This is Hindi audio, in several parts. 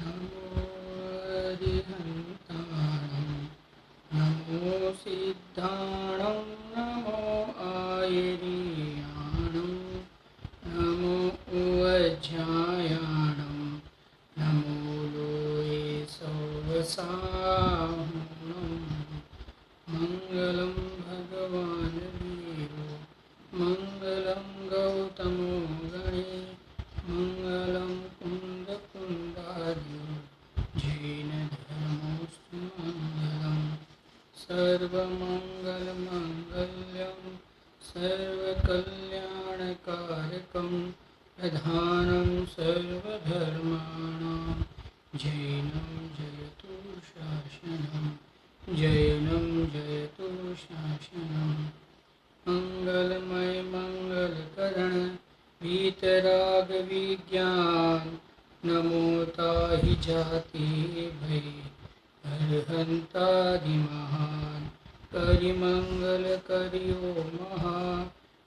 नमो अरिहन्ताणं नमो सिद्धाणं नमो आयर्याणं नमो उवज्झायाणं नमो लोये सौवसाहुणं मङ्गलं भगवान् वीरो मङ्गलं गौतमो गणे मङ्गलं कुन्दकुन्दार्यो जैनधर्मोऽस्तु मङ्गलं सर्वमङ्गलमाङ्गल्यं सर्वकल्याणकारकं प्रधानं सर्वधर्माणां जैनं जयतु शासनं जैनं जयतु शासनं मंगलमय मंगलकरण वीतराग विज्ञान नमो ताहि जाति भय हरहंतादि महान करि मंगल करियो महा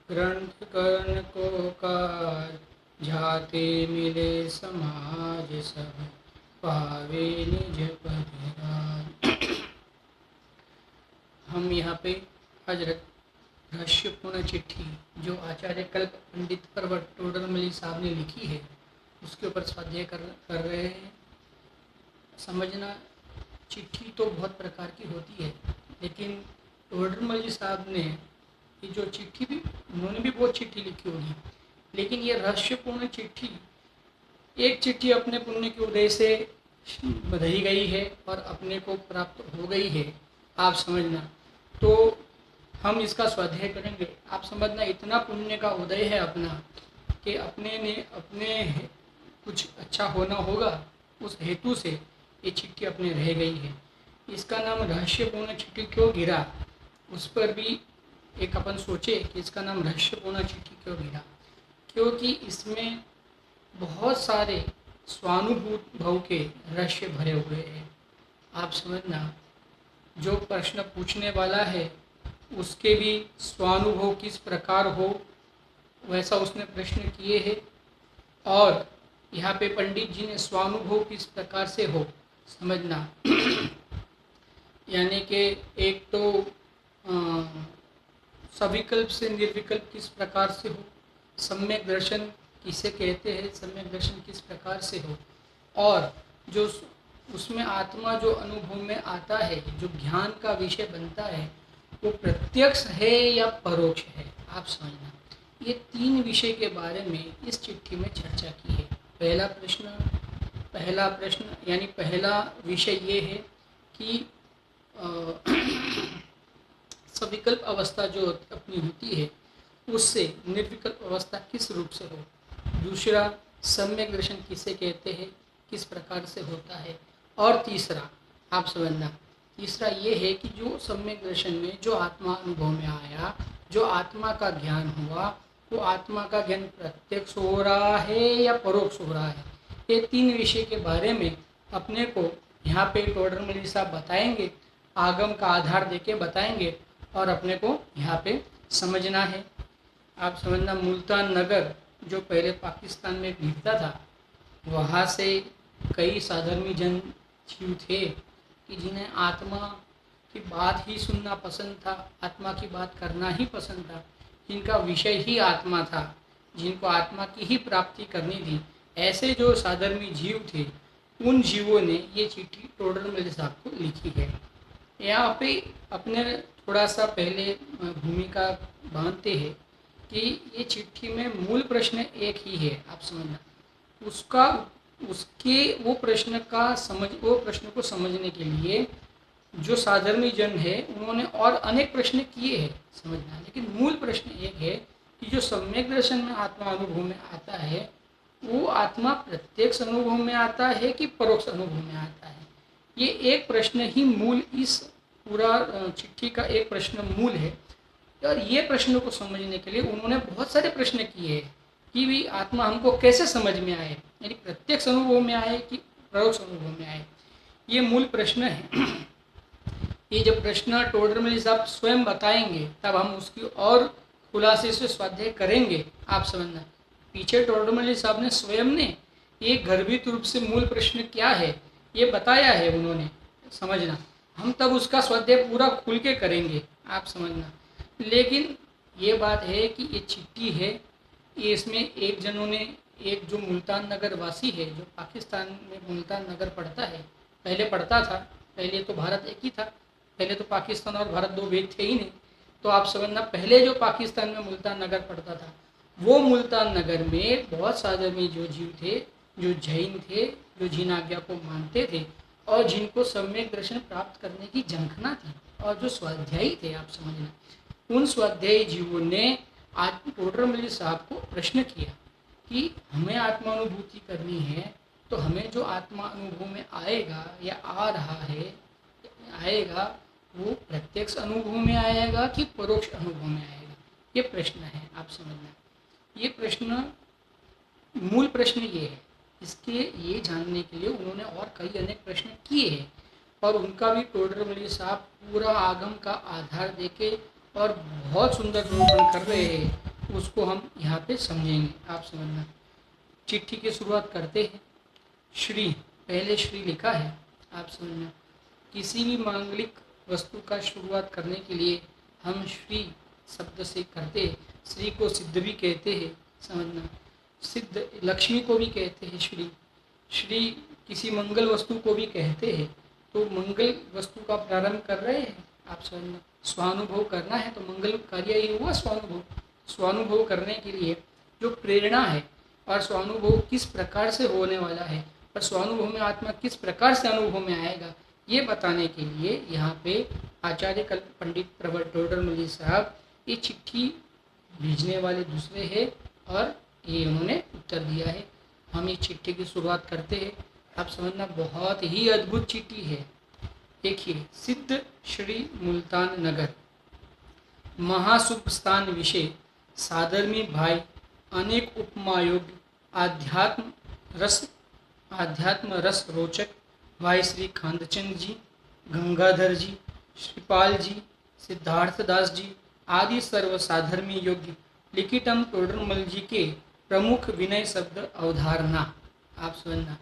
ग्रंथ कर्ण को कार जाते मिले समाज सब पावे निज पदराज। हम यहाँ पे आज रहस्यपूर्ण चिट्ठी जो आचार्य कल्प पंडित परवट टोडरमल साहब ने लिखी है उसके ऊपर स्वाध्याय कर रहे हैं। समझना, चिट्ठी तो बहुत प्रकार की होती है, लेकिन टोडरमल साहब ने ये जो चिट्ठी भी उन्होंने भी बहुत चिट्ठी लिखी होगी, लेकिन ये रहस्यपूर्ण चिट्ठी एक चिट्ठी अपने पुण्य के उदय से बधाई गई है और अपने को प्राप्त हो गई है। आप समझना, तो हम इसका स्वाध्याय करेंगे। आप समझना, इतना पुण्य का उदय है अपना कि अपने कुछ अच्छा होना होगा, उस हेतु से ये चिट्ठी अपने रह गई है। इसका नाम रहस्यपूर्ण चिट्ठी क्यों गिरा, उस पर भी एक अपन सोचे कि इसका नाम रहस्यपूर्ण चिट्ठी क्यों गिरा। क्योंकि इसमें बहुत सारे स्वानुभूत भाव के रहस्य भरे हुए हैं। आप समझना, जो प्रश्न पूछने वाला है उसके भी स्वानुभव किस प्रकार हो वैसा उसने प्रश्न किए हैं, और यहाँ पे पंडित जी ने स्वानुभव किस प्रकार से हो समझना यानी कि एक तो सविकल्प से निर्विकल्प किस प्रकार से हो, सम्यक दर्शन किसे कहते हैं, सम्यक दर्शन किस प्रकार से हो, और जो उसमें आत्मा जो अनुभव में आता है, जो ज्ञान का विषय बनता है, वो प्रत्यक्ष है या परोक्ष है। आप समझना, ये तीन विषय के बारे में इस चिट्ठी में चर्चा की है। पहला प्रश्न यानी पहला विषय ये है कि सविकल्प अवस्था जो अपनी होती है उससे निर्विकल्प अवस्था किस रूप से हो। दूसरा, सम्यक दर्शन किसे कहते हैं, किस प्रकार से होता है। और तीसरा, आप समझना, तीसरा ये है कि जो सम्यक दर्शन में जो आत्मा अनुभव में आया, जो आत्मा का ज्ञान हुआ, वो आत्मा का ज्ञान प्रत्यक्ष हो रहा है या परोक्ष हो रहा है। ये तीन विषय के बारे में अपने को यहाँ पे टोडरमल साहब बताएंगे, आगम का आधार देके बताएंगे और अपने को यहाँ पे समझना है। आप समझना, मुल्तान नगर जो पहले पाकिस्तान में भिड़ता था, वहाँ से कई साधर्मी जन जीव थे कि जिन्हें आत्मा की बात ही सुनना पसंद था, आत्मा की बात करना ही पसंद था, जिनका विषय ही आत्मा था, जिनको आत्मा की ही प्राप्ति करनी थी, ऐसे जो साधर्मी जीव थे, उन जीवों ने ये चिट्ठी टोडरमल साहब को लिखी है। यहाँ पे अपने थोड़ा सा पहले भूमिका बांधते हैं कि ये चिट्ठी में मूल प्रश्न एक ही है। आप समझना, वो प्रश्न को समझने के लिए जो साधर्मी जन है उन्होंने और अनेक प्रश्न किए हैं समझना, लेकिन मूल प्रश्न एक है कि जो सम्यक दर्शन में आत्मा अनुभव में आता है, वो आत्मा प्रत्यक्ष अनुभव में आता है कि परोक्ष अनुभव में आता है। ये एक प्रश्न ही मूल, इस पूरा चिट्ठी का एक प्रश्न मूल है। और ये प्रश्न को समझने के लिए उन्होंने बहुत सारे प्रश्न किए हैं कि भी आत्मा हमको कैसे समझ में आए, यानी प्रत्यक्ष अनुभव में आए कि परोक्ष अनुभव में आए। ये मूल प्रश्न है। ये जब प्रश्न टोडरमल साहब स्वयं बताएंगे तब हम उसकी और खुलासे से स्वाध्याय करेंगे। आप समझना, पीछे टोडरमल साहब ने स्वयं ने एक गर्भित रूप से मूल प्रश्न क्या है ये बताया है उन्होंने, समझना। हम तब उसका स्वाध्याय पूरा खुल के करेंगे, आप समझना। लेकिन ये बात है कि ये चिट्ठी है, ये इसमें एक जनों ने, एक जो मुल्तान नगर वासी है, जो पाकिस्तान में मुल्तान नगर पड़ता है, पहले पड़ता था, पहले तो भारत एक ही था, पहले तो पाकिस्तान और भारत दो भेद थे ही नहीं। तो आप समझना, पहले जो पाकिस्तान में मुल्तान नगर पड़ता था, वो मुल्तान नगर में बहुत सारे में जो जीव थे, जो जैन थे, जो जिन आज्ञा को मानते थे और जिनको सम्यक दर्शन प्राप्त करने की झंखना थी, और जो स्वाध्यायी थे, आप समझना, उन स्वाध्यायी जीवों ने आज टोडरमल साहब को प्रश्न किया कि हमें आत्मानुभूति करनी है, तो हमें जो आत्मा अनुभव में आएगा या आ रहा है, आएगा, वो प्रत्यक्ष अनुभव में आएगा कि परोक्ष अनुभव में आएगा, ये प्रश्न है, आप समझना। ये प्रश्न, मूल प्रश्न ये है। इसके ये जानने के लिए उन्होंने और कई अनेक प्रश्न किए हैं, और उनका भी टोडरमल साहब पूरा आगम का आधार देके और बहुत सुंदर निरूपण कर रहे हैं, उसको हम यहाँ पे समझेंगे, आप समझना। चिट्ठी की शुरुआत करते हैं। श्री, पहले श्री लिखा है, आप समझना। किसी भी मांगलिक वस्तु का शुरुआत करने के लिए हम श्री शब्द से करते हैं। श्री को सिद्ध भी कहते हैं, समझना। सिद्ध लक्ष्मी को भी कहते हैं श्री। श्री किसी मंगल वस्तु को भी कहते हैं। तो मंगल वस्तु का प्रारंभ कर रहे हैं, आप समझना। स्वानुभव करना है तो मंगल कार्य ही हुआ स्वानुभव। स्वानुभव करने के लिए जो प्रेरणा है, और स्वानुभव किस प्रकार से होने वाला है, और स्वानुभव में आत्मा किस प्रकार से अनुभव में आएगा, ये बताने के लिए यहाँ पे आचार्य कल्प पंडित प्रवर टोडरमल साहब ये चिट्ठी भेजने वाले दूसरे हैं, और ये उन्होंने उत्तर दिया है। हम ये चिट्ठी की शुरुआत करते हैं, आप समझना। बहुत ही अद्भुत चिट्ठी है। देखिए, सिद्ध श्री मुल्तान नगर, महाशुभ स्थान विषय, साधर्मी भाई, अनेक उपमा योग्य, आध्यात्म रस रोचक भाई श्री खांदचंद जी, गंगाधर जी, श्रीपाल जी, सिद्धार्थ दास जी आदि सर्व साधर्मी योग्य लिखितम टोडरमल जी के प्रमुख विनय शब्द अवधारणा, आप समझना।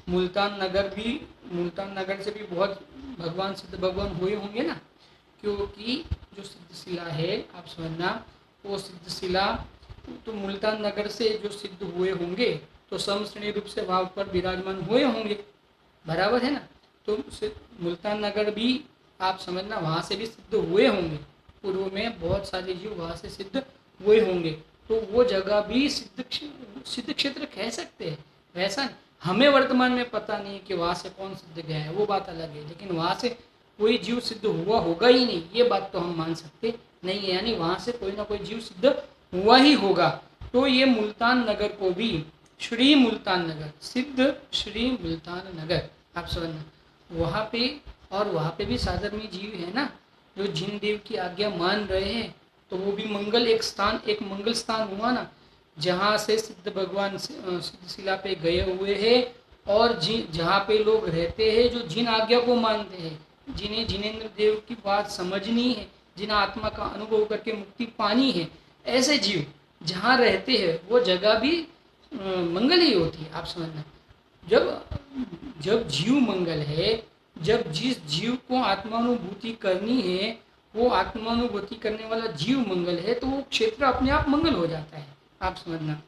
मुल्तान नगर से भी बहुत भगवान सिद्ध भगवान हुए होंगे ना, क्योंकि जो सिद्ध शिला है, आप समझना, वो सिद्ध शिला तो मुल्तान नगर से जो सिद्ध हुए होंगे तो समश्रेणी रूप से वहाँ पर विराजमान हुए होंगे, बराबर है ना। तो मुल्तान नगर भी आप समझना, वहाँ से भी सिद्ध हुए होंगे। पूर्व में बहुत सारे जीव वहाँ से सिद्ध हुए होंगे, तो वो जगह भी सिद्ध क्षेत्र कह सकते हैं। वैसा हमें वर्तमान में पता नहीं कि वहाँ से कौन सिद्ध गया है, वो बात अलग है, लेकिन वहाँ से कोई जीव सिद्ध हुआ होगा ही नहीं, ये बात तो हम मान सकते नहीं है। यानी वहाँ से कोई ना कोई जीव सिद्ध हुआ ही होगा। तो ये मुल्तान नगर को भी श्री मुल्तान नगर, सिद्ध श्री मुल्तान नगर, आप समझना। वहाँ पे, और वहाँ पे भी साधर्मी जीव है ना, जो जिन देव की आज्ञा मान रहे हैं, तो वो भी मंगल एक मंगल स्थान हुआ ना, जहाँ से सिद्ध भगवान सिद्ध शिला पे गए हुए हैं, और जहाँ पे लोग रहते हैं जो जिन आज्ञा को मानते हैं, जिन्हें जिनेंद्र देव की बात समझनी है, जिन्हें आत्मा का अनुभव करके मुक्ति पानी है, ऐसे जीव जहाँ रहते हैं वो जगह भी मंगल ही होती है, आप समझना। जब जीव मंगल है, जब जिस जीव को आत्मानुभूति करनी है वो आत्मानुभूति करने वाला जीव मंगल है, तो वो क्षेत्र अपने आप मंगल हो जाता है, आप समझना।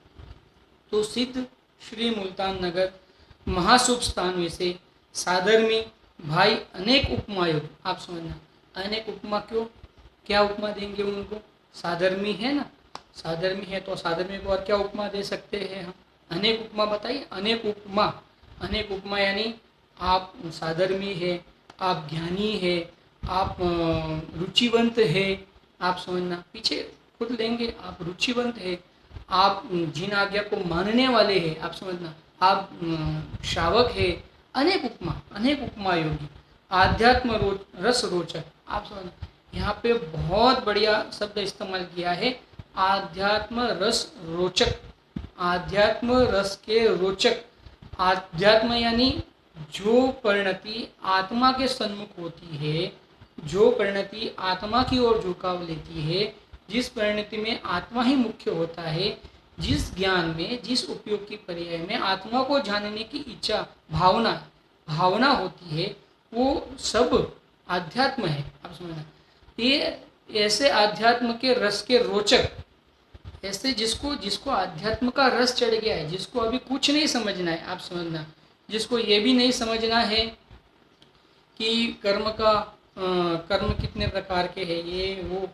तो सिद्ध श्री मुल्तान नगर, महाशुभ स्थान में से साधर्मी भाई अनेक उपमा योग, आप समझना। अनेक उपमा क्यों, क्या उपमा देंगे उनको? साधर्मी है ना, साधर्मी है तो साधर्मी को और क्या उपमा दे सकते हैं हम? अनेक उपमा बताइए। अनेक उपमा यानी आप साधर्मी है, आप ज्ञानी है, आप रुचिवंत है, आप समझना। पीछे खुद लेंगे, आप रुचिवंत है, आप जिन आज्ञा को मानने वाले हैं, आप समझना, आप श्रावक है। अनेक उपमा योगी, आध्यात्म रस रोचक, आप समझना। यहाँ पे बहुत बढ़िया शब्द इस्तेमाल किया है, आध्यात्म रस रोचक, आध्यात्म रस के रोचक। आध्यात्म यानी जो परिणति आत्मा के सन्मुख होती है, जो परिणति आत्मा की ओर झुकाव लेती है, जिस परिणति में आत्मा ही मुख्य होता है, जिस ज्ञान में, जिस उपयोग की पर्याय में आत्मा को जानने की इच्छा, भावना होती है, वो सब आध्यात्म है। आप समझना, ये ऐसे आध्यात्म के रस के रोचक, ऐसे जिसको जिसको अध्यात्म का रस चढ़ गया है, जिसको अभी कुछ नहीं समझना है, आप समझना, जिसको ये भी नहीं समझना है कि कर्म कितने प्रकार के हैं, ये वो,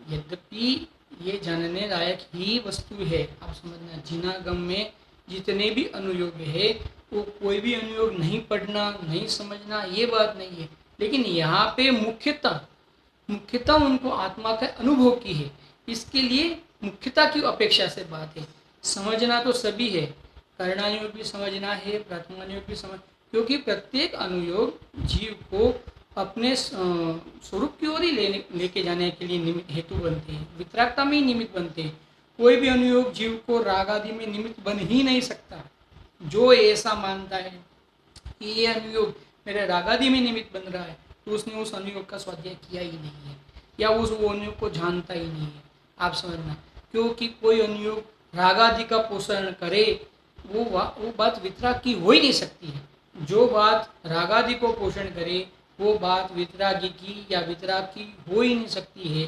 यद्यपि ये जानने लायक ही वस्तु है। आप समझना, जिनागम में जितने भी अनुयोग है, वो कोई भी अनुयोग नहीं पढ़ना, नहीं समझना, ये बात नहीं है। लेकिन यहाँ पे मुख्यतः उनको आत्मा का अनुभव की है, इसके लिए मुख्यता की अपेक्षा से बात है। समझना तो सभी है, करणानुयोग भी समझना है, प्राथमिकानुयोग भी समझ, क्योंकि प्रत्येक अनुयोग जीव को अपने स्वरूप की ओर ही लेके जाने के लिए हेतु बनते हैं, वितरागता में ही निमित्त बनते हैं। कोई भी अनुयोग जीव को राग आदि में निमित्त बन ही नहीं सकता। जो ऐसा मानता है कि ये अनुयोग मेरे राग आदि में निमित्त बन रहा है, तो उसने उस अनुयोग का स्वाध्याय किया ही नहीं है, या वो अनुयोग को जानता ही नहीं है। आप समझना, क्योंकि कोई अनुयोग राग आदि का पोषण करे, वो बात वितराग की हो ही नहीं सकती है। जो बात राग आदि को पोषण करे, वो बात वितरागी की या वितराग की हो ही नहीं सकती है।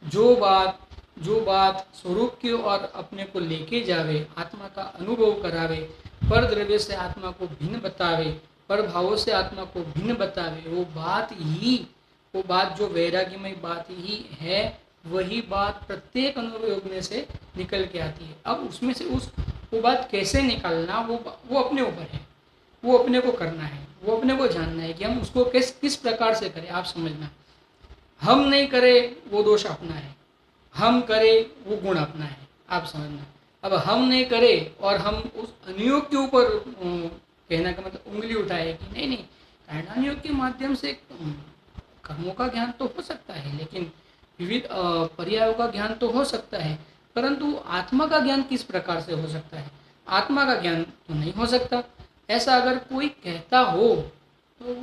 जो बात स्वरूप की और अपने को लेके जावे, आत्मा का अनुभव करावे, पर द्रव्य से आत्मा को भिन्न बतावे, पर भावों से आत्मा को भिन्न बतावे, वो बात जो वैराग्यमय बात ही है, वही बात प्रत्येक अनुयोग में से निकल के आती है। अब उसमें से वो बात कैसे निकालना, वो अपने ऊपर है, वो अपने को करना है, वो अपने को जानना है कि हम उसको किस प्रकार से करें। आप समझना, हम नहीं करें वो दोष अपना है, हम करें वो गुण अपना है। आप समझना, अब हम नहीं करें और हम उस अनुयोग के ऊपर कहना का मतलब उंगली उठाए कि नहीं कारणानुयोग के माध्यम से कर्मों का ज्ञान तो हो सकता है, लेकिन विविध पर्यायों का ज्ञान तो हो सकता है, परंतु आत्मा का ज्ञान किस प्रकार से हो सकता है? आत्मा का ज्ञान तो नहीं हो सकता। ऐसा अगर कोई कहता हो तो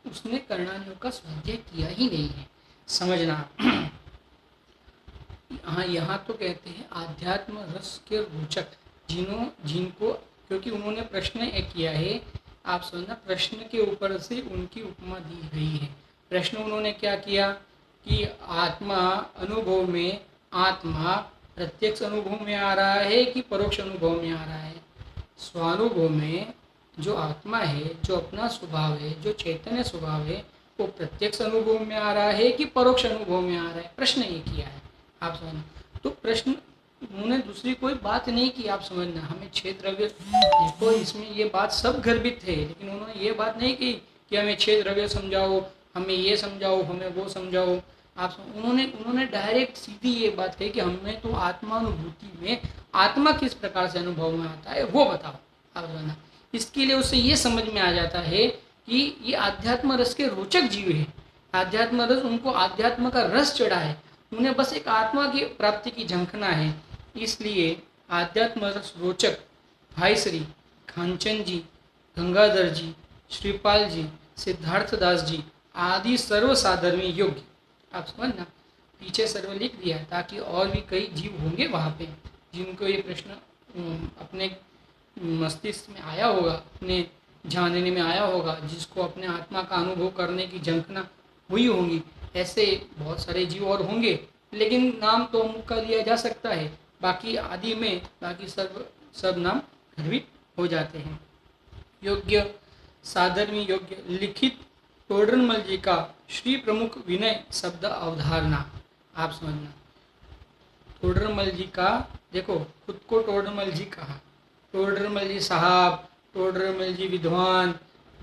उसने कर्णानुयोग का स्वाध्याय किया ही नहीं है। समझना, हाँ, यहाँ तो कहते हैं आध्यात्म रस के रोचक, जिनको, क्योंकि उन्होंने प्रश्न एक किया है। आप समझना, प्रश्न के ऊपर से उनकी उपमा दी गई है। प्रश्न उन्होंने क्या किया कि आत्मा अनुभव में, आत्मा प्रत्यक्ष अनुभव में आ रहा है कि परोक्ष अनुभव में आ रहा है? स्वानुभव में जो आत्मा है, जो अपना स्वभाव है, जो चैतन्य स्वभाव है, वो प्रत्यक्ष अनुभव में आ रहा है कि परोक्ष अनुभव में आ रहा है? प्रश्न ये किया है। आप समझना, तो प्रश्न उन्होंने दूसरी कोई बात नहीं की। आप समझना, हमें छह द्रव्य, देखो इसमें ये बात सब गर्भित है, लेकिन उन्होंने ये बात नहीं की कि हमें छह द्रव्य समझाओ, हमें ये समझाओ, हमें वो समझाओ। आप उन्होंने डायरेक्ट सीधी ये बात कही कि हमें तो आत्मानुभूति में आत्मा किस प्रकार से अनुभव में आता है वो बताओ। आप समझना, इसके लिए उससे ये समझ में आ जाता है कि ये आध्यात्म रस के रोचक जीव है। आध्यात्म रस, उनको आध्यात्म का रस चढ़ा है, उन्हें बस एक आत्मा की प्राप्ति की झंखना है। इसलिए आध्यात्म रस रोचक भाई श्री खानचंद जी, गंगाधर जी, श्रीपाल जी, सिद्धार्थ दास जी आदि सर्वसाधर्मी योग्य। आप समझना, पीछे सर्व लिख दिया ताकि और भी कई जीव होंगे वहाँ पे जिनको ये प्रश्न अपने मस्तिष्क में आया होगा, अपने जानने में आया होगा, जिसको अपने आत्मा का अनुभव करने की झंखना हुई होंगी। ऐसे बहुत सारे जीव और होंगे, लेकिन नाम तो अमुक का लिया जा सकता है, बाकी आदि में बाकी सब नाम गर्भित हो जाते हैं। योग्य साधर्मी योग्य लिखित टोडरमल जी का श्री प्रमुख विनय शब्द अवधारणा। आप समझना, टोडरमल जी का, देखो खुद को टोडरमल जी कहा, टोडरमल जी साहब, टोडरमल जी विद्वान,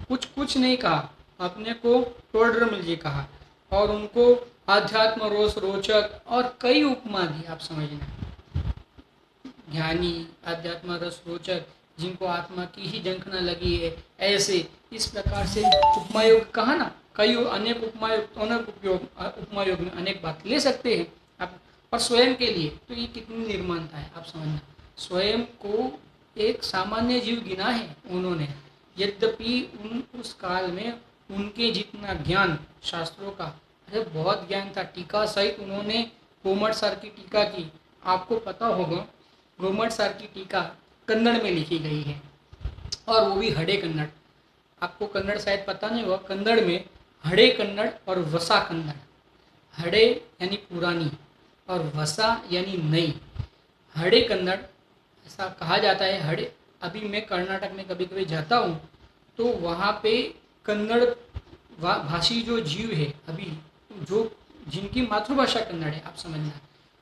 कुछ नहीं कहा, अपने को टोडरमल जी कहा और उनको आध्यात्म रोष रोचक और कई उपमा दी। आप समझना, ज्ञानी, आध्यात्म रस रोचक, जिनको आत्मा की ही झंखना लगी है, ऐसे इस प्रकार से उपमायोग कहा ना, कई अनेक उपमायोग में अनेक बात ले सकते हैं आप, और स्वयं के लिए तो ये कितनी निर्माणता है। आप समझना, स्वयं को एक सामान्य जीव गिना है उन्होंने, यद्यपि उस काल में उनके जितना ज्ञान शास्त्रों का, अरे बहुत ज्ञान था, टीका सहित उन्होंने कोमट सर की टीका की। आपको पता होगा गोमट सार की टीका कन्नड़ में लिखी गई है, और वो भी हड़े कन्नड़। आपको कन्नड़ शायद पता नहीं होगा, कन्नड़ में हड़े कन्नड़ और वसा कन्नड़। हड़े यानी पुरानी और वसा यानी नई। हड़े कन्नड़ ऐसा कहा जाता है। हड़े, अभी मैं कर्नाटक में कभी कभी जाता हूँ तो वहाँ पे कन्नड़ भाषी जो जीव है, अभी जो जिनकी मातृभाषा कन्नड़ है, आप समझना,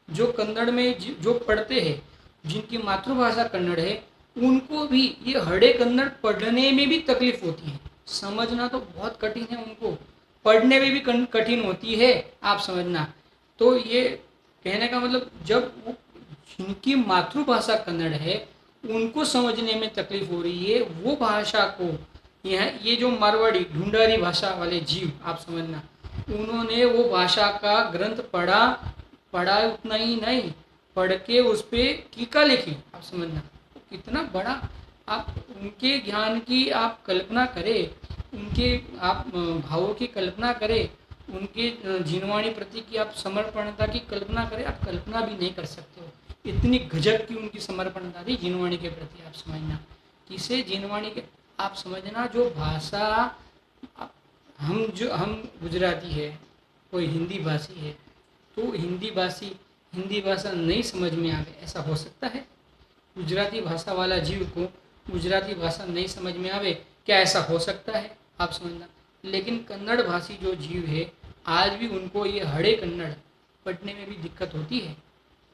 जो कन्नड़ में जो पढ़ते हैं, जिनकी मातृभाषा कन्नड़ है, उनको भी ये हड़े कन्नड़ पढ़ने में भी तकलीफ होती है। समझना तो बहुत कठिन है, उनको पढ़ने में भी कठिन होती है, आप समझना। तो ये कहने का मतलब, जब वो जिनकी मातृभाषा कन्नड़ है उनको समझने में तकलीफ हो रही है, वो भाषा को ये जो मारवाड़ी ढूंढारी भाषा वाले जीव, आप समझना, उन्होंने वो भाषा का ग्रंथ पढ़ा उतना ही नहीं, पढ़ के उस पर टीका लिखी, आप समझना। कितना बड़ा, आप उनके ज्ञान की आप कल्पना करें, उनके आप भावों की कल्पना करें, उनके जीववाणी प्रति की आप समर्पणता की कल्पना करें, आप कल्पना भी नहीं कर सकते हो। इतनी गजब की उनकी समर्पणता थी जीववाणी के प्रति, आप समझना। किसे जीववाणी के, आप समझना, जो भाषा हम गुजराती है, कोई हिंदी भाषी है, तो हिंदी भाषा नहीं समझ में आवे, ऐसा हो सकता है? गुजराती भाषा वाला जीव को गुजराती भाषा नहीं समझ में आवे, क्या ऐसा हो सकता है? आप समझना। लेकिन कन्नड़ भाषी जो जीव है, आज भी उनको ये हड़े कन्नड़ पढ़ने में भी दिक्कत होती है।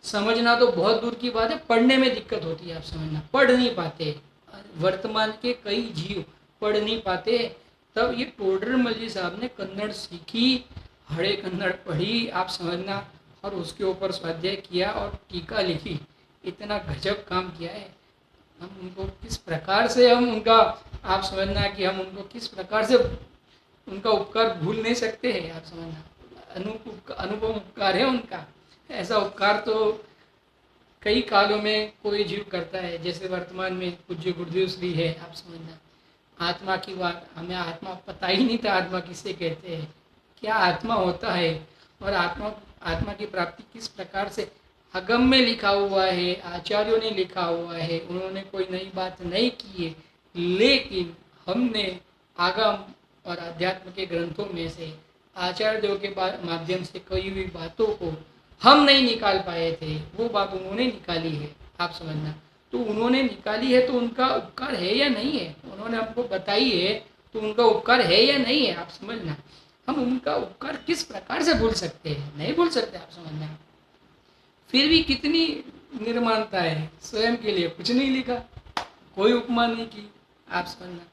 समझना तो बहुत दूर की बात है, पढ़ने में दिक्कत होती है, आप समझना, पढ़ नहीं पाते। वर्तमान के कई जीव पढ़ नहीं पाते। तब ये टोडरमल जी साहब ने कन्नड़ सीखी, हड़े कन्नड़ पढ़ी, आप समझना, और उसके ऊपर स्वाध्याय किया और टीका लिखी। इतना गजब काम किया है। हम उनको किस प्रकार से हम उनका, आप समझना कि हम उनको किस प्रकार से उनका उपकार भूल नहीं सकते हैं, आप समझना। अनुपम उपकार है उनका। ऐसा उपकार तो कई कालों में कोई जीव करता है, जैसे वर्तमान में पूज्य गुरुदेव श्री है, आप समझना। आत्मा की बात, हमें आत्मा पता ही नहीं था, आत्मा किसे कहते हैं, क्या आत्मा होता है, और आत्मा की प्राप्ति किस प्रकार से अगम में लिखा हुआ है, आचार्यों ने लिखा हुआ है, उन्होंने कोई नई बात नहीं की है। लेकिन हमने आगम और अध्यात्म के ग्रंथों में से आचार्य देव के माध्यम से कई हुई बातों को हम नहीं निकाल पाए थे, वो बात उन्होंने निकाली है, आप समझना। तो उन्होंने निकाली है तो उनका उपकार है या नहीं है, उन्होंने हमको बताई है तो उनका उपकार है या नहीं है, आप समझना। हम उनका उपकार किस प्रकार से भूल सकते हैं? नहीं भूल सकते, आप समझना। फिर भी कितनी निर्माणता है, स्वयं के लिए कुछ नहीं लिखा, कोई उपमा नहीं की, आप समझना।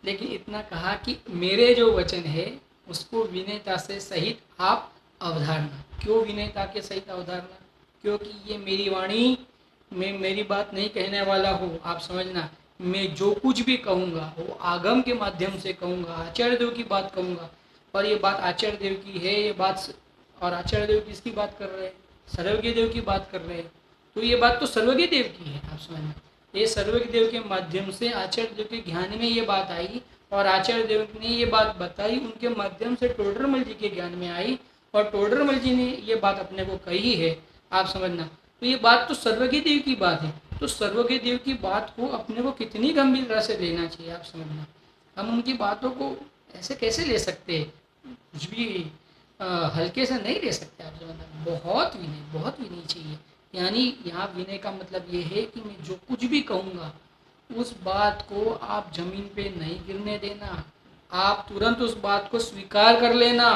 लेकिन इतना कहा कि मेरे जो वचन है उसको विनयता से सहित आप अवधारना। क्यों विनयता के सहित अवधारना? क्योंकि ये मेरी वाणी, मैं मेरी बात नहीं कहने वाला हूँ, आप समझना। मैं जो कुछ भी कहूँगा वो आगम के माध्यम से कहूँगा, आचार्य देव की बात कहूँगा। और ये बात आचार्य देव की है, ये बात, और आचार्य देव किसकी बात कर रहे हैं? सर्वज्ञ देव की बात कर रहे हैं। तो ये बात तो सर्वज्ञ देव की है, आप समझना। ये सर्वज्ञ देव के माध्यम से आचार्य देव के ज्ञान में ये बात आई, और आचार्य देव ने ये बात बताई, उनके माध्यम से टोडरमल जी के ज्ञान में आई, और टोडरमल जी ने ये बात अपने को कही है, आप समझना। तो ये बात तो सर्वज्ञ देव की बात है। तो सर्वज्ञ देव की बात को अपने को कितनी गंभीरता से लेना चाहिए, आप समझना। हम उनकी बातों को ऐसे कैसे ले सकते हैं? कुछ भी हल्के से नहीं ले सकते, आप समझना। बहुत विनय चाहिए। यानी यहाँ विनय का मतलब ये है कि मैं जो कुछ भी कहूँगा उस बात को आप जमीन पे नहीं गिरने देना, आप तुरंत उस बात को स्वीकार कर लेना,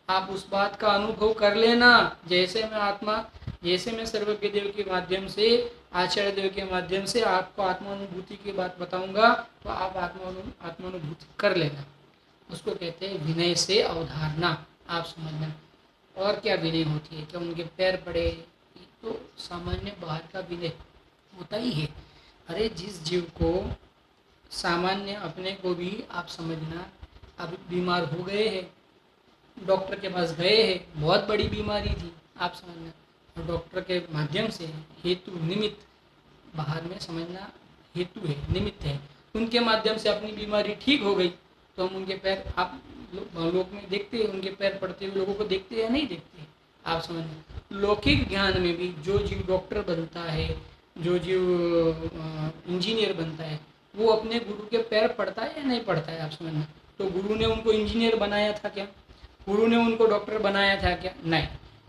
आप उस बात का अनुभव कर लेना। जैसे मैं सर्वज्ञ देव के माध्यम से, आचार्य देव के माध्यम से आपको आत्मानुभूति की बात बताऊंगा, तो आप आत्मानुभूति कर लेना। उसको कहते हैं विनय से अवधारणा, आप समझना। और क्या विनय होती है? क्या उनके पैर पड़े? तो सामान्य बाहर का विनय होता ही है। अरे जिस जीव को सामान्य अपने को भी, आप समझना, अब बीमार हो गए हैं, डॉक्टर के पास गए हैं, बहुत बड़ी बीमारी थी, आप समझना, और डॉक्टर के माध्यम से हेतु निमित्त, बाहर में समझना हेतु है, निमित्त है, उनके माध्यम से अपनी बीमारी ठीक हो गई, तो हम उनके पैर, आप लोक में देखते हैं, उनके पैर पड़ते हुए लोगों को देखते हैं या नहीं देखते, आप समझना। लौकिक ज्ञान में भी जो जीव डॉक्टर बनता है, जो जीव इंजीनियर बनता है वो अपने गुरु के पैर पड़ता है या नहीं पड़ता है, आप समझना। तो गुरु ने उनको इंजीनियर बनाया था क्या? गुरु ने उनको डॉक्टर बनाया था क्या? नहीं,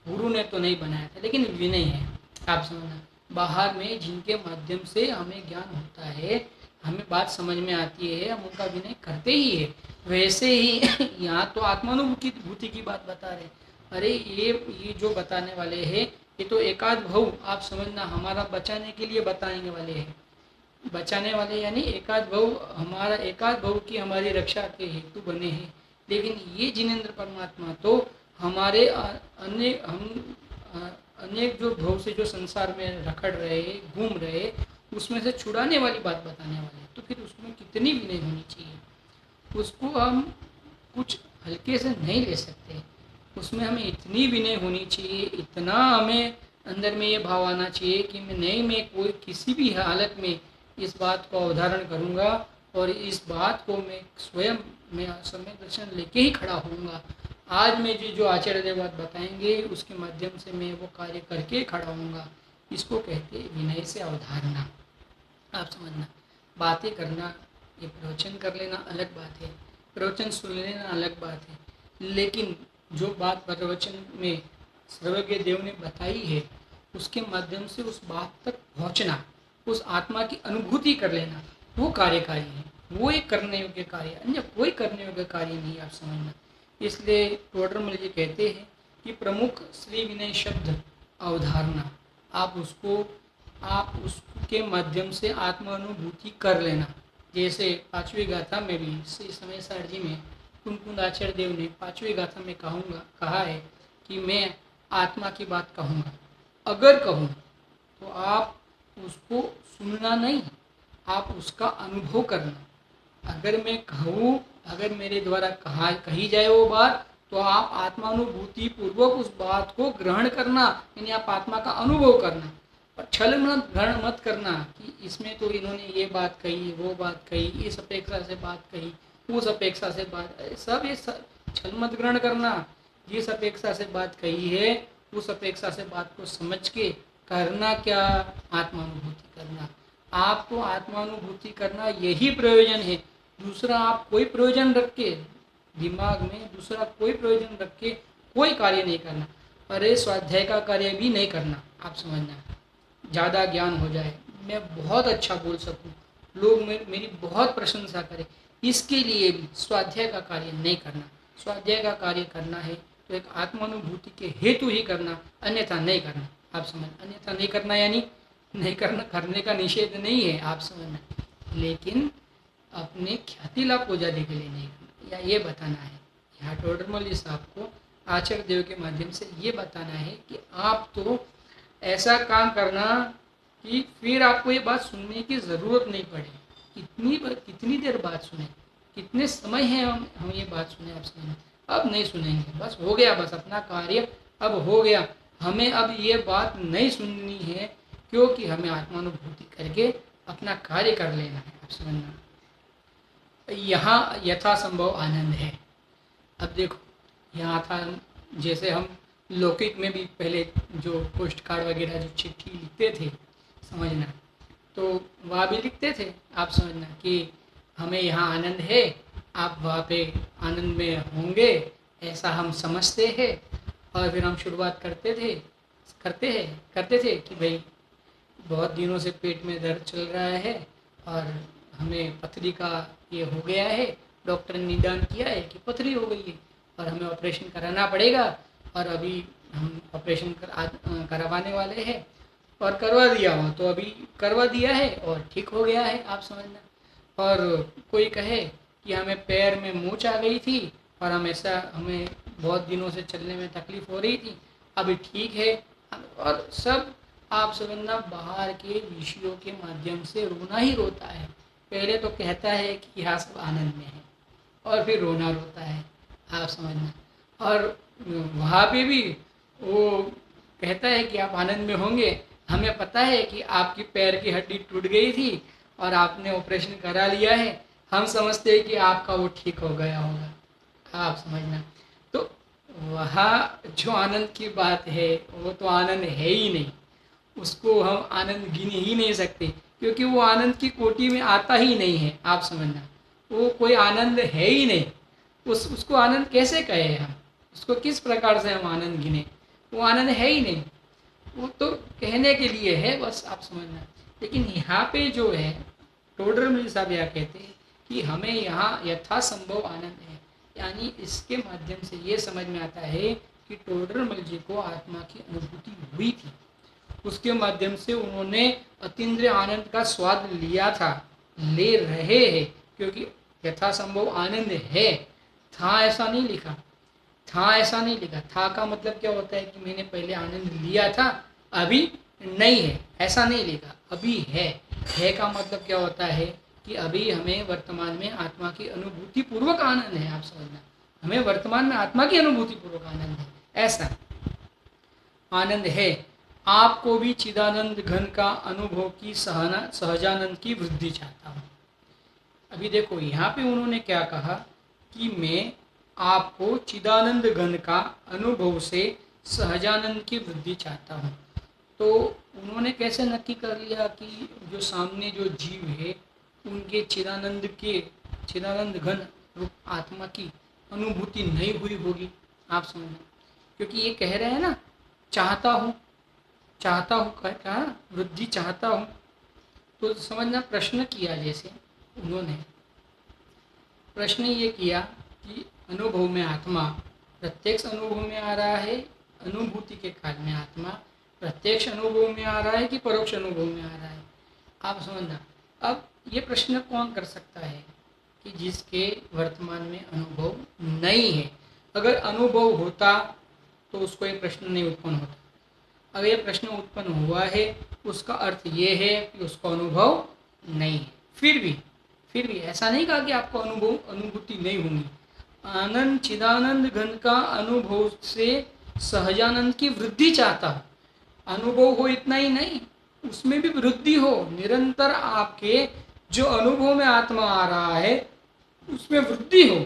गुरु ने तो नहीं बनाया था, लेकिन विनय है, आप समझना। बाहर में जिनके माध्यम से हमें ज्ञान होता है, हमें बात समझ में आती है, हम उनका विनय करते ही है। वैसे ही यहाँ तो आत्मानुभूति की बात बता रहे। अरे ये जो बताने वाले हैं, ये तो एकाध भव, आप समझना, हमारा बचाने के लिए बताने वाले हैं। बचाने वाले यानी एकाध भव, हमारा एकाध भव की हमारी रक्षा के हेतु बने हैं। लेकिन ये जिनेंद्र परमात्मा तो हमारे अनेक जो भव से जो संसार में रखड़ रहे, घूम रहे, उसमें से छुड़ाने वाली बात बताने वाले हैं। तो फिर उसमें कितनी विनय होनी चाहिए, उसको हम कुछ हल्के से नहीं ले सकते। उसमें हमें इतनी विनय होनी चाहिए, इतना हमें अंदर में ये भाव आना चाहिए कि मैं कोई किसी भी हालत में इस बात को अवधारण करूँगा और इस बात को मैं स्वयं मैं समय दर्शन लेके ही खड़ा होऊंगा। आज मैं जो आचार्य देव बात बताएंगे उसके माध्यम से मैं वो कार्य करके खड़ा होऊंगा। इसको कहते हैं विनय से अवधारणा, आप समझना। बातें करना, ये प्रवचन कर लेना अलग बात है, प्रवचन सुन लेना अलग बात है, लेकिन जो बात प्रवचन में सर्वज्ञ देव ने बताई है उसके माध्यम से उस बात तक पहुंचना, उस आत्मा की अनुभूति कर लेना, वो कार्यकारी है, वो एक करने योग्य कार्य, अन्य कोई करने योग्य कार्य नहीं, आप समझना। इसलिए टोडरमल जी कहते हैं कि प्रमुख श्री विनय शब्द अवधारणा, आप उसके माध्यम से आत्मानुभूति कर लेना। जैसे पांचवी गाथा में भी श्री समय सार जी में कुंकुंद आचार्य देव ने पांचवी गाथा में कहा है कि मैं आत्मा की बात कहूँगा। अगर कहूँ तो आप उसको सुनना नहीं, आप उसका अनुभव करना। अगर मैं कहूँ, अगर मेरे द्वारा कही जाए वो बात, तो आप आत्मानुभूति पूर्वक उस बात को ग्रहण करना, यानी आप आत्मा का अनुभव करना। और छल ग्रहण मत करना कि इसमें तो इन्होंने ये बात कही, वो बात कही, इस अपेक्षा से बात कही, उस अपेक्षा से बात, सब ये छल मत ग्रहण करना। जिस अपेक्षा से बात कही है उस अपेक्षा से बात को समझ के करना क्या, आत्मानुभूति करना। आपको आत्मानुभूति करना यही प्रयोजन है। दूसरा आप कोई प्रयोजन रख के दिमाग में, दूसरा कोई प्रयोजन रख के कोई कार्य नहीं करना। अरे स्वाध्याय का कार्य भी नहीं करना, आप समझना। ज़्यादा ज्ञान हो जाए, मैं बहुत अच्छा बोल सकूं, लोग मेरी बहुत प्रशंसा करें, इसके लिए भी स्वाध्याय का कार्य नहीं करना। स्वाध्याय का कार्य करना है तो एक आत्मानुभूति के हेतु ही करना, अन्यथा नहीं करना, आप समझ। अन्यथा नहीं करना यानी नहीं करना, करने का निषेध नहीं है, आप समझना, लेकिन अपने ख्याति लाभ को जाने के लिए नहीं करना, या ये बताना है। यहाँ टोडरमल जी साहब को आचार्य देव के माध्यम से ये बताना है कि आप तो ऐसा काम करना कि फिर आपको ये बात सुनने की ज़रूरत नहीं पड़े। कितनी देर बात सुने, कितने समय है हम ये बात सुने, आप समझना। अब नहीं सुनेंगे, बस हो गया, बस अपना कार्य अब हो गया। हमें अब ये बात नहीं सुननी है, क्योंकि हमें आत्मानुभूति करके अपना कार्य कर लेना है, आप समझना। यहाँ यथासंभव आनंद है। अब देखो, यहाँ था जैसे हम लौकिक में भी पहले जो पोस्ट कार्ड वगैरह जो चिट्ठी लिखते थे, समझना, तो वहाँ भी लिखते थे, आप समझना, कि हमें यहाँ आनंद है, आप वहाँ पे आनंद में होंगे, ऐसा हम समझते हैं। और फिर हम शुरुआत करते थे कि भाई बहुत दिनों से पेट में दर्द चल रहा है और हमें पथरी का ये हो गया है, डॉक्टर ने निदान किया है कि पथरी हो गई है और हमें ऑपरेशन कराना पड़ेगा। और अभी हम ऑपरेशन करवाने वाले हैं और करवा दिया हो, तो अभी करवा दिया है और ठीक हो गया है, आप समझना। और कोई कहे कि हमें पैर में मोच आ गई थी और हमें बहुत दिनों से चलने में तकलीफ हो रही थी, अभी ठीक है। और सब आप समझना, बाहर के विषयों के माध्यम से रोना ही रोता है। पहले तो कहता है कि यहाँ सब आनंद में है और फिर रोना रोता है, आप समझना। और वहाँ पे भी वो कहता है कि आप आनंद में होंगे, हमें पता है कि आपकी पैर की हड्डी टूट गई थी और आपने ऑपरेशन करा लिया है, हम समझते हैं कि आपका वो ठीक हो गया होगा, आप समझना। तो वहाँ जो आनंद की बात है वो तो आनंद है ही नहीं। उसको हम आनंद गिन ही नहीं सकते, क्योंकि वो आनंद की कोटि में आता ही नहीं है। आप समझना, वो कोई आनंद है ही नहीं। उसको आनंद कैसे कहे हम, उसको किस प्रकार से हम आनंद गिने, वो आनंद है ही नहीं। वो तो कहने के लिए है बस, आप समझना। लेकिन यहाँ पे जो है टोडरमल साहब यह कहते हैं कि हमें यहाँ यथासंभव आनंद है, यानी इसके माध्यम से ये समझ में आता है कि टोडरमल जी को आत्मा की अनुभूति हुई थी, उसके माध्यम से उन्होंने अतीन्द्रिय आनंद का स्वाद लिया था, ले रहे हैं, क्योंकि यथासंभव आनंद है। था ऐसा नहीं लिखा, था ऐसा नहीं लिखा। था का मतलब क्या होता है कि मैंने पहले आनंद लिया था, अभी नहीं है, ऐसा नहीं लिखा। अभी है का मतलब क्या होता है कि अभी हमें वर्तमान में आत्मा की अनुभूति पूर्वक आनंद है। आप समझना, हमें वर्तमान में आत्मा की अनुभूति पूर्वक आनंद है, ऐसा आनंद है। आपको भी चिदानंद घन का अनुभव की सहजानंद की वृद्धि चाहता हूँ। अभी देखो यहाँ पे उन्होंने क्या कहा कि मैं आपको चिदानंद घन का अनुभव से सहजानंद की वृद्धि चाहता हूँ। तो उन्होंने कैसे नक्की कर लिया कि जो सामने जो जीव है उनके चिदानंद घन रूप आत्मा की अनुभूति नहीं हुई होगी। आप समझना, क्योंकि ये कह रहे हैं ना, चाहता हूँ कहा वृद्धि चाहता हूँ। तो समझना, प्रश्न किया जैसे उन्होंने प्रश्न ये किया कि अनुभव में आत्मा प्रत्यक्ष अनुभव में आ रहा है, अनुभूति के काल में आत्मा प्रत्यक्ष अनुभव में आ रहा है कि परोक्ष अनुभव में आ रहा है। आप समझना, अब ये प्रश्न कौन कर सकता है कि जिसके वर्तमान में अनुभव नहीं है। अगर अनुभव होता तो उसको ये प्रश्न नहीं उत्पन्न होता। अगर ये प्रश्न उत्पन्न हुआ है उसका अर्थ ये है कि उसका अनुभव नहीं है। फिर भी ऐसा नहीं कहा कि आपको अनुभूति नहीं होगी। आनंद चिदानंद घन का अनुभव से सहजानंद की वृद्धि चाहता हूँ। अनुभव हो इतना ही नहीं, उसमें भी वृद्धि हो, निरंतर आपके जो अनुभव में आत्मा आ रहा है उसमें वृद्धि हो,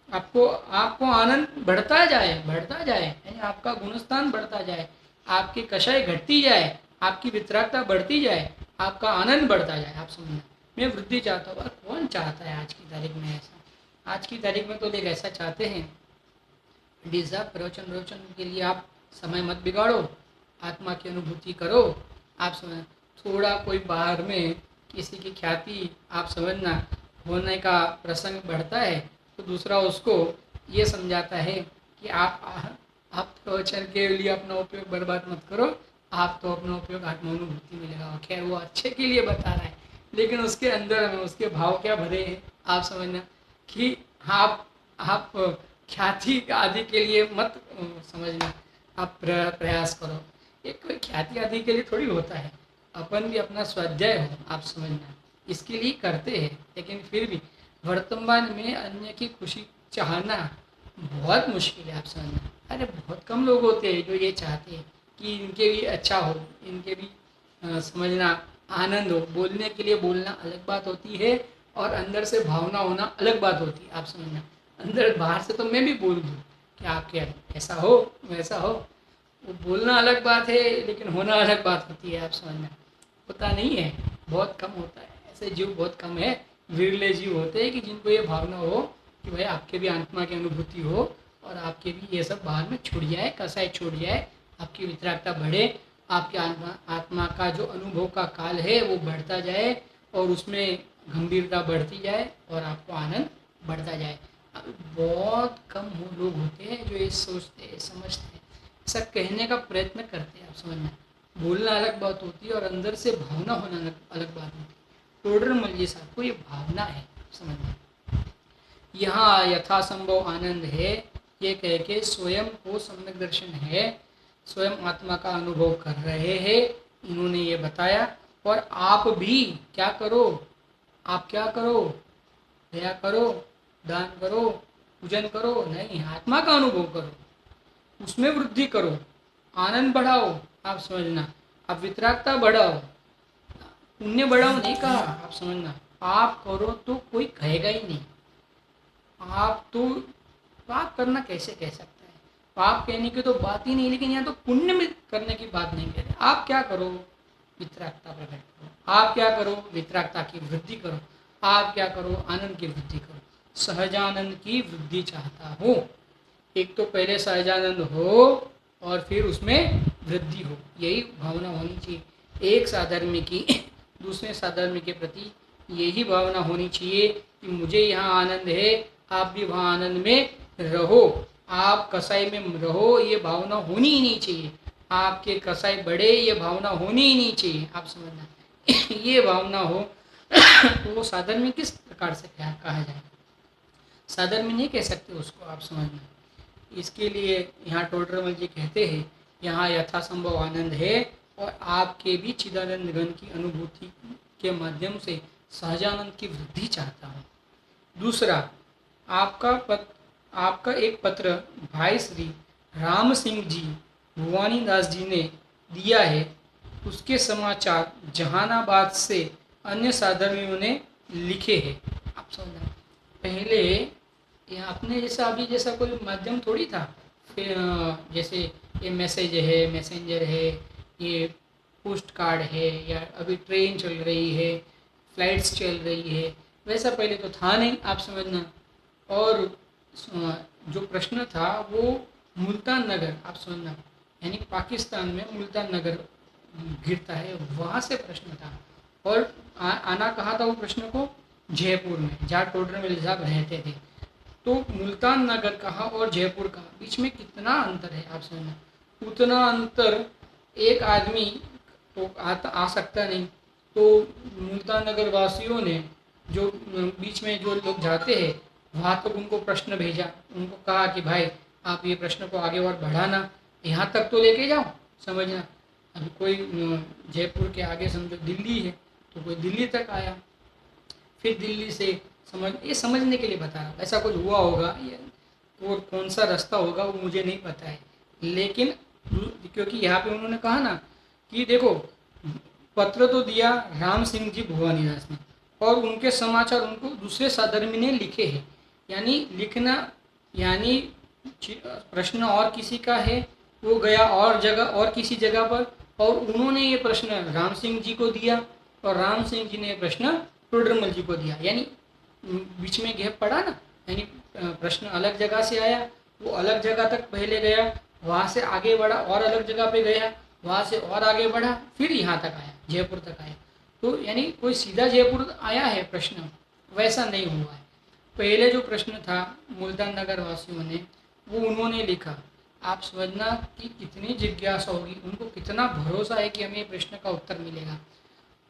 आपको आनंद बढ़ता जाए, यानी आपका गुणस्थान बढ़ता जाए, आपकी कषाय घटती जाए, आपकी वितरागता बढ़ती जाए, आपका आनंद बढ़ता जाए। आप समझना, मैं वृद्धि चाहता हूँ। कौन चाहता है आज की तारीख में ऐसा? आज की तारीख में तो लोग ऐसा चाहते हैं, प्रवचन के लिए आप समय मत बिगाड़ो, आत्मा की अनुभूति करो। आप समझना, थोड़ा कोई बाहर में किसी की ख्याति आप समझना होने का प्रसंग बढ़ता है तो दूसरा उसको ये समझाता है कि आप प्रवचन के लिए अपना उपयोग बर्बाद मत करो, आप तो अपना उपयोग आत्मानुभूति में लगाओ। खैर वो अच्छे के लिए बता रहा है, लेकिन उसके अंदर में उसके भाव क्या भरे हैं। आप समझना कि आप ख्याति आदि के लिए मत समझना, आप प्रयास करो। एक कोई ख्याति आदि के लिए थोड़ी होता है, अपन भी अपना स्वाध्याय हो, आप समझना, इसके लिए करते हैं। लेकिन फिर भी वर्तमान में अन्य की खुशी चाहना बहुत मुश्किल है। आप समझना, अरे बहुत कम लोग होते हैं जो ये चाहते हैं कि इनके भी अच्छा हो, इनके भी समझना आनंद हो। बोलने के लिए बोलना अलग बात होती है और अंदर से भावना होना अलग बात होती है। आप समझना, अंदर बाहर से तो मैं भी बोल दूँ कि आपके ऐसा हो वैसा हो, वो बोलना अलग बात है लेकिन होना अलग बात होती है। आप समझना, होता नहीं है, बहुत कम होता है। ऐसे जीव बहुत कम है, विरले जीव होते हैं कि जिनको ये भावना हो कि भाई आपके भी आत्मा की अनुभूति हो और आपके भी ये सब बाहर में छूट जाए, कसाई छूट जाए, आपकी वितरागता बढ़े, आपके आत्मा का जो अनुभव का काल है वो बढ़ता जाए और उसमें गंभीरता बढ़ती जाए और आपको आनंद बढ़ता जाए। अब बहुत कम लोग होते हैं जो ये सोचते हैं, समझते हैं, ऐसा कहने का प्रयत्न करते हैं। आप समझना, बोलना अलग बात होती है और अंदर से भावना होना अलग बात होती है। टोडरमल जी साहब को ये भावना है, समझना। यहाँ यथासंभव आनंद है ये कह के स्वयं को सम्यक दर्शन है, स्वयं आत्मा का अनुभव कर रहे हैं, इन्होंने ये बताया। और आप भी क्या करो, आप क्या करो, दया करो, दान करो, पूजन करो, नहीं, आत्मा का अनुभव करो, उसमें वृद्धि करो, आनंद बढ़ाओ। आप समझना, आप वितरागता बढ़ाओ, पुण्य बढ़ाओ नहीं कहा। आप समझना, पाप करो तो कोई कहेगा ही नहीं। आप तो पाप करना कैसे कह सकता है, पाप कहने की तो बात ही नहीं। लेकिन यहाँ तो पुण्य में करने की बात नहीं कह रहे। आप क्या करो, वितरागता प्रकट करो। आप क्या करो? वितरागता की वृद्धि करो। आप क्या करो? आनंद की वृद्धि करो। सहजानंद की वृद्धि चाहता हूँ। एक तो पहले सहजानंद हो और फिर उसमें वृद्धि हो, यही भावना होनी चाहिए। एक साधर्म्य की दूसरे साधर्म्य के प्रति यही भावना होनी चाहिए कि मुझे यहाँ आनंद है, आप भी वहाँ आनंद में रहो, आप कसाई में रहो, ये भावना होनी ही नहीं चाहिए। आपके कसाई बढ़े, ये भावना होनी ही नहीं चाहिए। आप समझना ये भावना हो तो वो साधर्म्य किस प्रकार से कहा जाए? साधर्म्य नहीं कह सकते उसको, आप समझना। इसके लिए यहाँ टोडरमल जी कहते हैं यहाँ यथासंभव आनंद है और आपके भी चिदानंद गण की अनुभूति के माध्यम से सहजानंद की वृद्धि चाहता हूँ। दूसरा, आपका एक पत्र भाई श्री राम सिंह जी भुवानी दास जी ने दिया है, उसके समाचार जहानाबाद से अन्य साधर्मियों ने लिखे हैं। आप समझना, पहले ये अपने जैसा अभी जैसा कोई माध्यम थोड़ी था। फिर जैसे ये मैसेज है, मैसेंजर है, ये पोस्ट कार्ड है, या अभी ट्रेन चल रही है, फ्लाइट्स चल रही है, वैसा पहले तो था नहीं। आप समझना। और जो प्रश्न था वो मुल्तान नगर, आप समझना, यानी पाकिस्तान में मुल्तान नगर घिरता है, वहाँ से प्रश्न था। और आना कहाँ था वो प्रश्न को? जयपुर में, जहाँ टोडरमल साहब रहते थे। तो मुल्तान नगर कहाँ और जयपुर कहाँ, बीच में कितना अंतर है? आप समझना। उतना अंतर एक आदमी तो आ सकता नहीं। तो मुल्तान नगर वासियों ने जो बीच में जो लोग जाते हैं वहाँ तक उनको प्रश्न भेजा, उनको कहा कि भाई आप ये प्रश्न को आगे और बढ़ाना, यहाँ तक तो लेके जाओ। समझना, अभी कोई जयपुर के आगे समझो दिल्ली है, तो कोई दिल्ली तक आया, फिर दिल्ली से ये समझने के लिए बता रहा, ऐसा कुछ हुआ होगा, वो कौन सा रास्ता होगा वो मुझे नहीं पता है। लेकिन क्योंकि यहाँ पे उन्होंने कहा ना कि देखो, पत्र तो दिया राम सिंह जी भुवानीदास ने, और उनके समाचार उनको दूसरे साधर्मी ने लिखे हैं। यानी लिखना, यानी प्रश्न और किसी का है, वो गया और जगह और किसी जगह पर, और उन्होंने ये प्रश्न राम सिंह जी को दिया और राम सिंह जी ने ये प्रश्न टोडरमल जी को दिया। यानी बीच में गैप पड़ा ना, यानी प्रश्न अलग जगह से आया, वो अलग जगह तक पहले गया, वहाँ से आगे बढ़ा और अलग जगह पे गया, वहाँ से और आगे बढ़ा, फिर यहाँ तक आया, जयपुर तक आया। तो यानी कोई सीधा जयपुर आया है प्रश्न, वैसा नहीं हुआ है। पहले जो प्रश्न था मुल्तान नगर वासियों ने, वो उन्होंने लिखा। आप समझना कि कितनी जिज्ञासा होगी, उनको कितना भरोसा है कि हमें प्रश्न का उत्तर मिलेगा।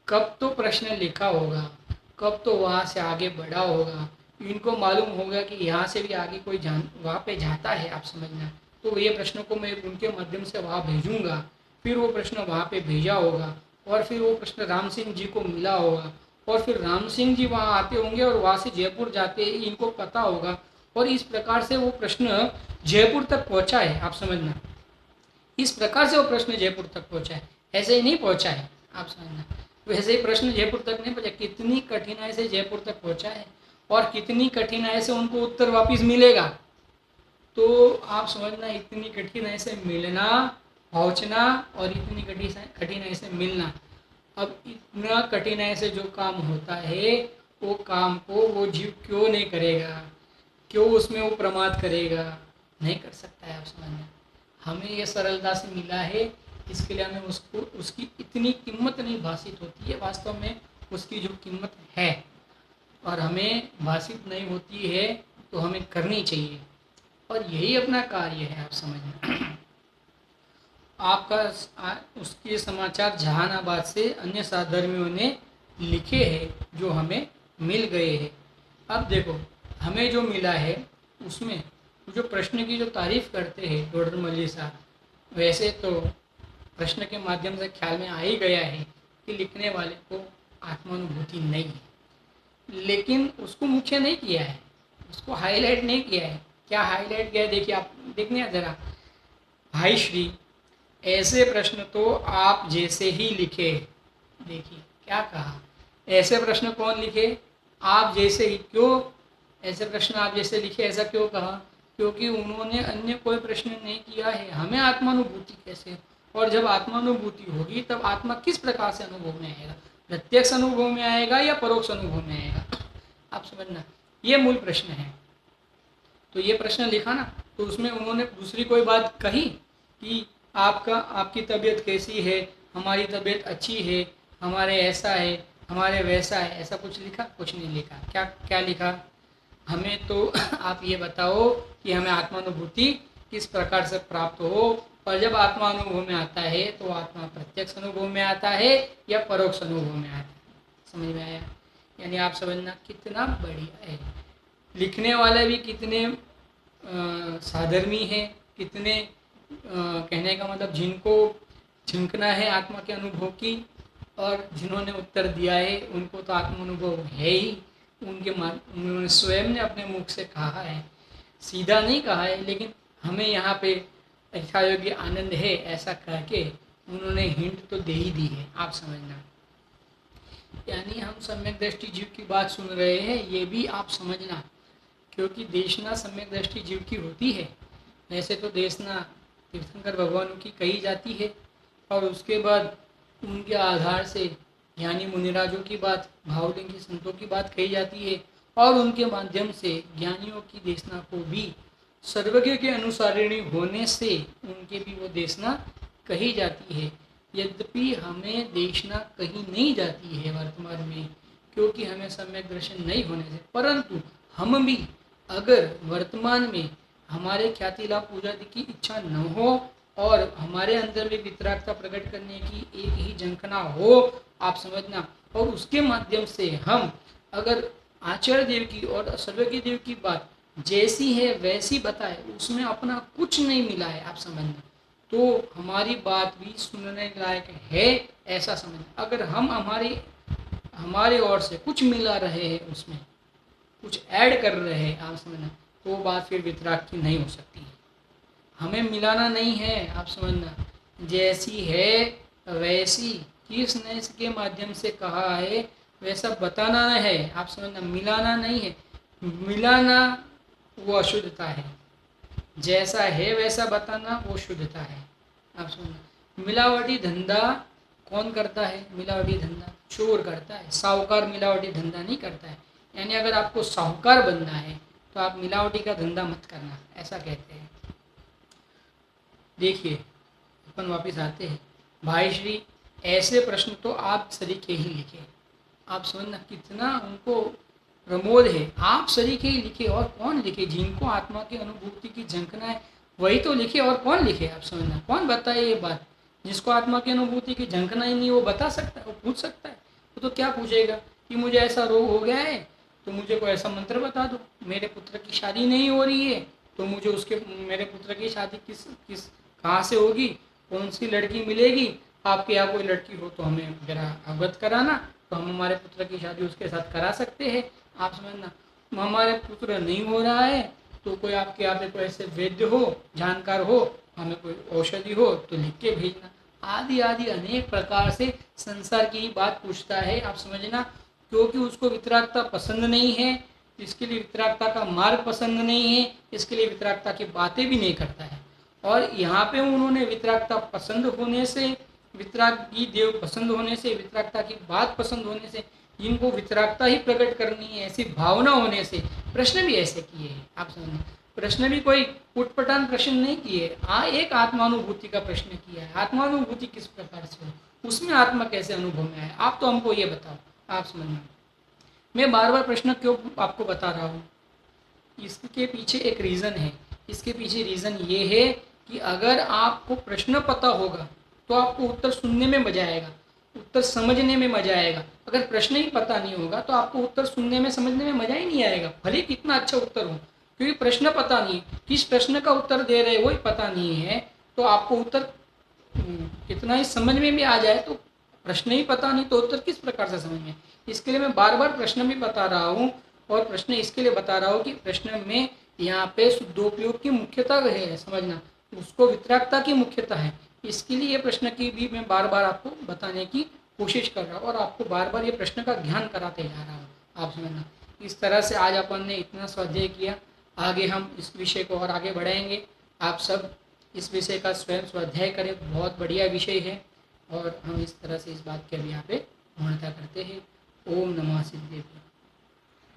कब तो प्रश्न लिखा होगा, कब तो वहाँ से आगे बढ़ा होगा, इनको मालूम होगा कि यहाँ से भी आगे कोई वहाँ पे जाता है। आप समझना, तो ये प्रश्न को मैं उनके माध्यम से वहाँ भेजूँगा, फिर वो प्रश्न वहाँ पे भेजा होगा, और फिर वो प्रश्न राम सिंह जी को मिला होगा, और फिर राम सिंह जी वहाँ आते होंगे और वहाँ से जयपुर जाते इनको पता होगा, और इस प्रकार से वो प्रश्न जयपुर तक पहुँचा है। आप समझना, इस प्रकार से वो प्रश्न जयपुर तक पहुँचा है, ऐसे ही नहीं पहुँचा है। आप समझना, वैसे ही प्रश्न जयपुर तक नहीं पहुँचा, कितनी कठिनाई से जयपुर तक पहुँचा है और कितनी कठिनाई से उनको उत्तर वापस मिलेगा। तो आप समझना, इतनी कठिनाई से मिलना, पहुँचना, और इतनी कठिनाई से मिलना। अब इतना कठिनाई से जो काम होता है, वो काम को वो जीव क्यों नहीं करेगा, क्यों उसमें वो प्रमाद करेगा? नहीं कर सकता है। आप समझना, हमें ये सरलता से मिला है, इसके लिए हमें उसको उसकी इतनी कीमत नहीं भाषित होती है। वास्तव में उसकी जो कीमत है और हमें भाषित नहीं होती है, तो हमें करनी चाहिए, और यही अपना कार्य है। आप समझना, आपका उसके समाचार जहानाबाद से अन्य साधर्मियों ने लिखे हैं, जो हमें मिल गए हैं। अब देखो, हमें जो मिला है उसमें जो प्रश्न की जो तारीफ करते हैं टोडरमल जी साहब, वैसे तो प्रश्न के माध्यम से ख्याल में आ ही गया है कि लिखने वाले को आत्मानुभूति नहीं है, लेकिन उसको मुख्य नहीं किया है, उसको हाईलाइट नहीं किया है। क्या हाईलाइट किया है? देखिए, आप देखने ज़रा, भाई श्री ऐसे प्रश्न तो आप जैसे ही लिखे। देखिए क्या कहा, ऐसे प्रश्न कौन लिखे? आप जैसे ही। क्यों ऐसे प्रश्न आप जैसे लिखे, ऐसा क्यों कहा? क्योंकि उन्होंने अन्य कोई प्रश्न नहीं किया है। हमें आत्मानुभूति कैसे और जब आत्मानुभूति होगी तब आत्मा किस प्रकार से अनुभव में आएगा, प्रत्यक्ष अनुभव में आएगा या परोक्ष अनुभव में आएगा, आप समझना, ये मूल प्रश्न है। तो ये प्रश्न लिखा ना, तो उसमें उन्होंने दूसरी कोई बात कही कि आपकी तबीयत कैसी है, हमारी तबीयत अच्छी है, हमारे ऐसा है, हमारे वैसा है, ऐसा कुछ लिखा? कुछ नहीं लिखा। क्या लिखा? हमें तो आप ये बताओ कि हमें आत्मानुभूति किस प्रकार से प्राप्त हो, और जब आत्मा अनुभव में आता है तो आत्मा प्रत्यक्ष अनुभव में आता है या परोक्ष अनुभव में आता है। समझ में आया? यानी आप समझना कितना बढ़िया है, लिखने वाले भी कितने साधर्मी है, कितने कहने का मतलब जिनको झिंकना है आत्मा के अनुभव की, और जिन्होंने उत्तर दिया है उनको तो आत्मा अनुभव है ही, उन्होंने स्वयं ने अपने मुख से कहा है, सीधा नहीं कहा है, लेकिन हमें यहाँ पे ऐसा योग्य आनंद है ऐसा कह के उन्होंने हिंट तो दे ही दी है, आप समझना। यानी हम सम्यक दृष्टि जीव की बात सुन रहे हैं, ये भी आप समझना, क्योंकि देशना सम्यक दृष्टि जीव की होती है। ऐसे तो देशना तीर्थंकर भगवानों की कही जाती है, और उसके बाद उनके आधार से ज्ञानी मुनिराजों की बात, भावलिंगी संतों की बात कही जाती है, और उनके माध्यम से ज्ञानियों की देशना को भी सर्वज्ञ के अनुसारिणी होने से उनके भी वो देशना कही जाती है। यद्यपि हमें देशना कही नहीं जाती है वर्तमान में, क्योंकि हमें सम्यक दर्शन नहीं होने से, परंतु हम भी अगर वर्तमान में हमारे ख्याति लाभ पूजा की इच्छा न हो और हमारे अंदर में वितरागता प्रकट करने की एक ही झंखना हो, आप समझना, और उसके माध्यम से हम अगर आचार्य देव की और सर्वज्ञ देव की बात जैसी है वैसी बताए, उसमें अपना कुछ नहीं मिला है, आप समझना, तो हमारी बात भी सुनने लायक है, ऐसा समझना। अगर हम हमारे ओर से कुछ मिला रहे हैं, उसमें कुछ ऐड कर रहे हैं, आप समझना, तो बात फिर वितराग की नहीं हो सकती है। हमें मिलाना नहीं है, आप समझना, जैसी है वैसी किसने इसके माध्यम से कहा है वैसा बताना है, आप समझना, मिलाना नहीं है। मिलाना वो अशुद्धता है, जैसा है वैसा बताना वो शुद्धता है, आप समझना। मिलावटी धंधा कौन करता है? मिलावटी धंधा चोर करता है, साहूकार मिलावटी धंधा नहीं करता है। यानी अगर आपको साहूकार बनना है तो आप मिलावटी का धंधा मत करना, ऐसा कहते हैं। देखिए अपन वापस आते हैं। भाई श्री ऐसे प्रश्न तो आप सरीखे ही लिखे, आप समझना कितना उनको प्रमोद है, आप सरीखे ही लिखे, और कौन लिखे? जिनको आत्मा की अनुभूति की झंखना है वही तो लिखे, और कौन लिखे, आप समझना। कौन बताए ये बात? जिसको आत्मा की अनुभूति की झंखना ही नहीं, वो बता सकता है, वो पूछ सकता है। वो तो क्या पूछेगा कि मुझे ऐसा रोग हो गया है तो मुझे कोई ऐसा मंत्र बता दो, मेरे पुत्र की शादी नहीं हो रही है तो मुझे मेरे पुत्र की शादी किस कहाँ से होगी, कौन सी लड़की मिलेगी, आपके यहाँ कोई लड़की हो तो हमें जरा अवगत कराना, तो हम हमारे पुत्र की शादी उसके साथ करा सकते हैं, आप समझना। हमारे पुत्र नहीं हो रहा है तो कोई आपके यहाँ पे कोई ऐसे वैद्य हो, जानकार हो, हमें कोई औषधि हो तो लिख के भेजना, आदि आदि अनेक प्रकार से संसार की बात पूछता है, आप समझना। क्योंकि उसको वितरागता पसंद नहीं है, इसके लिए वितरागता का मार्ग पसंद नहीं है, इसके लिए वितरागता की बातें भी नहीं करता है। और यहाँ पे उन्होंने वितरागता पसंद होने से, वितरागी देव पसंद होने से, वितरागता की बात पसंद होने से, इनको वितरागता ही प्रकट करनी है ऐसी भावना होने से प्रश्न भी ऐसे किए हैं, आप समझना। प्रश्न भी कोई उटपटांग प्रश्न नहीं किए, एक आत्मानुभूति का प्रश्न किया है। आत्मानुभूति किस प्रकार से हो, उसमें आत्मा कैसे अनुभव में आए, आप तो हमको ये बताओ, आप समझना। मैं बार बार प्रश्न क्यों आपको बता रहा हूँ, इसके पीछे एक रीज़न है। इसके पीछे रीज़न ये है कि अगर आपको प्रश्न पता होगा तो आपको उत्तर सुनने में मजा आएगा, उत्तर समझने में मजा आएगा। अगर प्रश्न ही पता नहीं होगा तो आपको उत्तर सुनने में समझने में मजा ही नहीं आएगा, भले कितना अच्छा उत्तर हो, क्योंकि प्रश्न पता नहीं, किस प्रश्न का उत्तर दे रहे वही पता नहीं है, तो आपको उत्तर कितना ही समझ में भी आ जाए तो प्रश्न ही पता नहीं तो उत्तर किस प्रकार से समझ में। इसके लिए मैं बार बार प्रश्न भी बता रहा हूँ, और प्रश्न इसके लिए बता रहा हूँ कि प्रश्न में यहाँ पे शुद्धोपयोग की मुख्यता है, समझना, उसको वितरागता की मुख्यता है। इसके लिए प्रश्न की भी मैं बार बार आपको बताने की कोशिश कर रहा हूँ, और आपको बार बार ये प्रश्न का ज्ञान कराते जा रहा हूँ, आप समझना। इस तरह से आज अपन ने इतना स्वाध्याय किया, आगे हम इस विषय को और आगे बढ़ाएंगे। आप सब इस विषय का स्वयं स्वाध्याय करें, बहुत बढ़िया विषय है और हम इस तरह से इस बात की अभी यहाँ पे पूर्णता करते हैं। ओम नमः सिद्धेभ्यो।